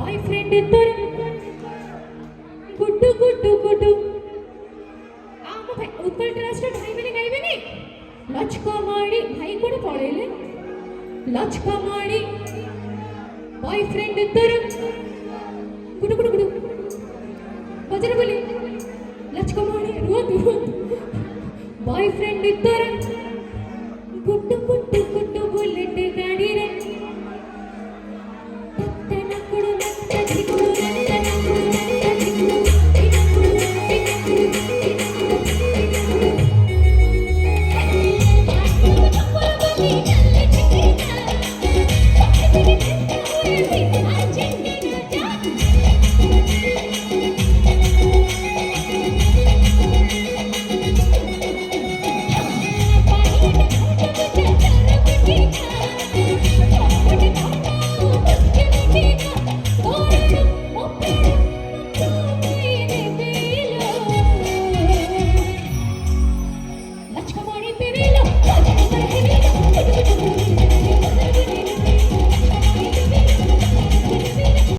boyfriend तोर गुड्डू गुड्डू गुड्डू आम भाई उत्कल ट्रस्ट भाई मैंने गाइबेनी लचका मारी भाई कोन पळेले लचका मारी बॉयफ्रेंड तोर गुड्डू गुड्डू गुड्डू बजर बोली लचका मारी रुआ बॉयफ्रेंड तोर गुड्डू गुड्डू गुड्डू बुलेट गाड़ी रे तत्तनकुडु नत्तजिकुडु नत्तनकुडु नत्तजिकुडु तिनकुडु तिनकुडु तिनकुडु